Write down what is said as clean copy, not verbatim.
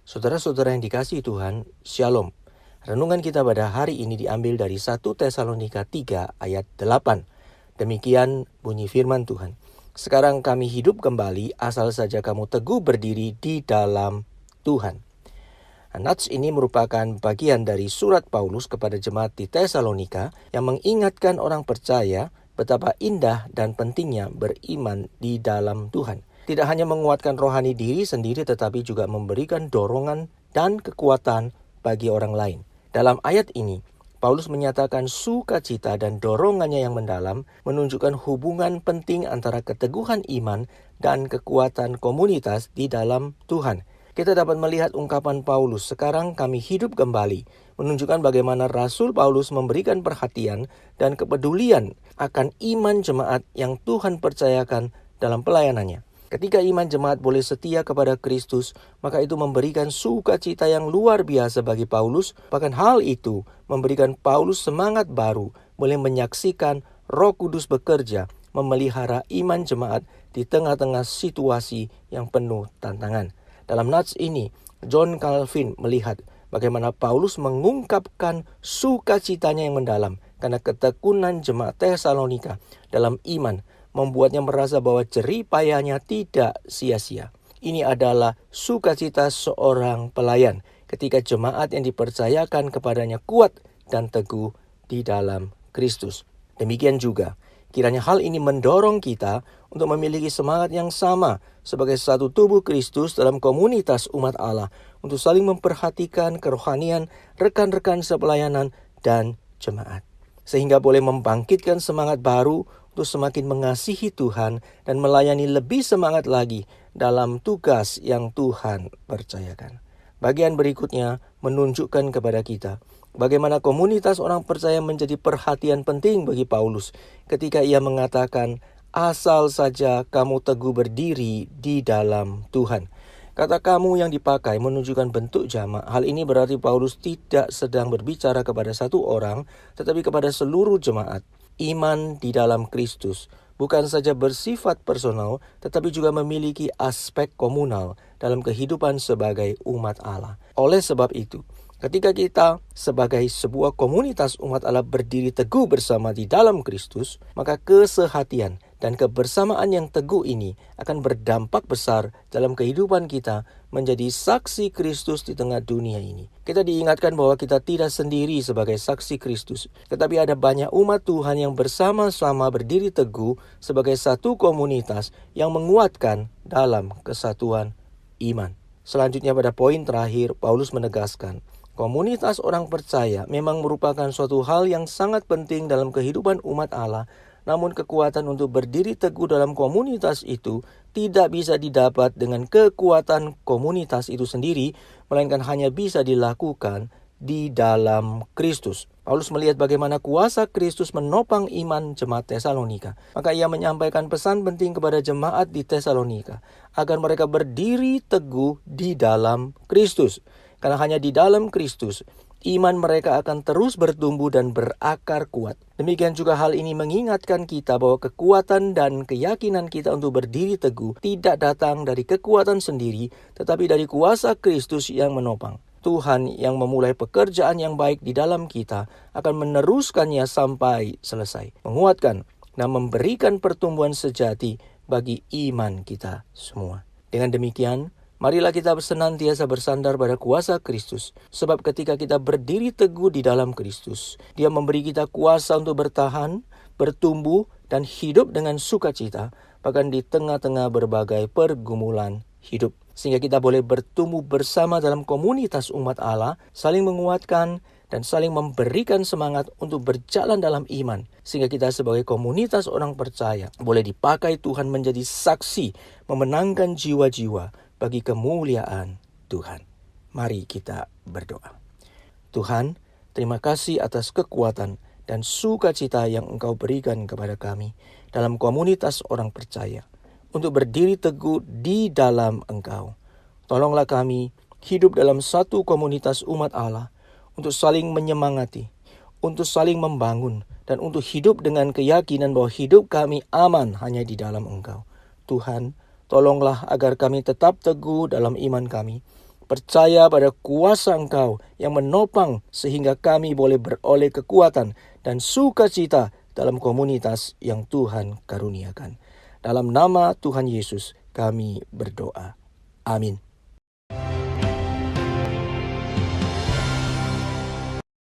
Saudara-saudara yang dikasihi Tuhan, Shalom. Renungan kita pada hari ini diambil dari 1 Tesalonika 3 ayat 8. Demikian bunyi firman Tuhan. Sekarang kami hidup kembali asal saja kamu teguh berdiri di dalam Tuhan. Nats ini merupakan bagian dari surat Paulus kepada jemaat di Tesalonika yang mengingatkan orang percaya betapa indah dan pentingnya beriman di dalam Tuhan. Tidak hanya menguatkan rohani diri sendiri tetapi juga memberikan dorongan dan kekuatan bagi orang lain. Dalam ayat ini, Paulus menyatakan sukacita dan dorongannya yang mendalam menunjukkan hubungan penting antara keteguhan iman dan kekuatan komunitas di dalam Tuhan. Kita dapat melihat ungkapan Paulus, sekarang kami hidup kembali, menunjukkan bagaimana Rasul Paulus memberikan perhatian dan kepedulian akan iman jemaat yang Tuhan percayakan dalam pelayanannya. Ketika iman jemaat boleh setia kepada Kristus, maka itu memberikan sukacita yang luar biasa bagi Paulus. Bahkan hal itu memberikan Paulus semangat baru, boleh menyaksikan Roh Kudus bekerja, memelihara iman jemaat di tengah-tengah situasi yang penuh tantangan. Dalam nats ini, John Calvin melihat bagaimana Paulus mengungkapkan sukacitanya yang mendalam karena ketekunan jemaat Tesalonika dalam iman, membuatnya merasa bahwa jerih payahnya tidak sia-sia. Ini adalah sukacita seorang pelayan ketika jemaat yang dipercayakan kepadanya kuat dan teguh di dalam Kristus. Demikian juga, kiranya hal ini mendorong kita untuk memiliki semangat yang sama sebagai satu tubuh Kristus dalam komunitas umat Allah untuk saling memperhatikan kerohanian rekan-rekan sepelayanan dan jemaat. Sehingga boleh membangkitkan semangat baru untuk semakin mengasihi Tuhan dan melayani lebih semangat lagi dalam tugas yang Tuhan percayakan. Bagian berikutnya menunjukkan kepada kita bagaimana komunitas orang percaya menjadi perhatian penting bagi Paulus ketika ia mengatakan, asal saja kamu teguh berdiri di dalam Tuhan. Kata kamu yang dipakai menunjukkan bentuk jamak. Hal ini berarti Paulus tidak sedang berbicara kepada satu orang, tetapi kepada seluruh jemaat. Iman di dalam Kristus bukan saja bersifat personal, tetapi juga memiliki aspek komunal dalam kehidupan sebagai umat Allah. Oleh sebab itu, ketika kita sebagai sebuah komunitas umat Allah berdiri teguh bersama di dalam Kristus, maka kesehatian dan kebersamaan yang teguh ini akan berdampak besar dalam kehidupan kita menjadi saksi Kristus di tengah dunia ini. Kita diingatkan bahwa kita tidak sendiri sebagai saksi Kristus, tetapi ada banyak umat Tuhan yang bersama-sama berdiri teguh sebagai satu komunitas yang menguatkan dalam kesatuan iman. Selanjutnya pada poin terakhir, Paulus menegaskan, komunitas orang percaya memang merupakan suatu hal yang sangat penting dalam kehidupan umat Allah. Namun kekuatan untuk berdiri teguh dalam komunitas itu tidak bisa didapat dengan kekuatan komunitas itu sendiri, melainkan hanya bisa dilakukan di dalam Kristus. Paulus melihat bagaimana kuasa Kristus menopang iman jemaat Tesalonika. Maka ia menyampaikan pesan penting kepada jemaat di Tesalonika agar mereka berdiri teguh di dalam Kristus. Karena hanya di dalam Kristus iman mereka akan terus bertumbuh dan berakar kuat. Demikian juga hal ini mengingatkan kita bahwa kekuatan dan keyakinan kita untuk berdiri teguh tidak datang dari kekuatan sendiri, tetapi dari kuasa Kristus yang menopang. Tuhan yang memulai pekerjaan yang baik di dalam kita akan meneruskannya sampai selesai, menguatkan dan memberikan pertumbuhan sejati bagi iman kita semua. Dengan demikian, marilah kita senantiasa bersandar pada kuasa Kristus, sebab ketika kita berdiri teguh di dalam Kristus, Dia memberi kita kuasa untuk bertahan, bertumbuh, dan hidup dengan sukacita, bahkan di tengah-tengah berbagai pergumulan hidup. Sehingga kita boleh bertumbuh bersama dalam komunitas umat Allah, saling menguatkan dan saling memberikan semangat untuk berjalan dalam iman. Sehingga kita sebagai komunitas orang percaya boleh dipakai Tuhan menjadi saksi, memenangkan jiwa-jiwa bagi kemuliaan Tuhan. Mari kita berdoa. Tuhan, terima kasih atas kekuatan dan sukacita yang Engkau berikan kepada kami dalam komunitas orang percaya untuk berdiri teguh di dalam Engkau. Tolonglah kami hidup dalam satu komunitas umat Allah untuk saling menyemangati, untuk saling membangun, dan untuk hidup dengan keyakinan bahwa hidup kami aman hanya di dalam Engkau. Tuhan, tolonglah agar kami tetap teguh dalam iman kami, percaya pada kuasa Engkau yang menopang sehingga kami boleh beroleh kekuatan dan sukacita dalam komunitas yang Tuhan karuniakan. Dalam nama Tuhan Yesus kami berdoa. Amin.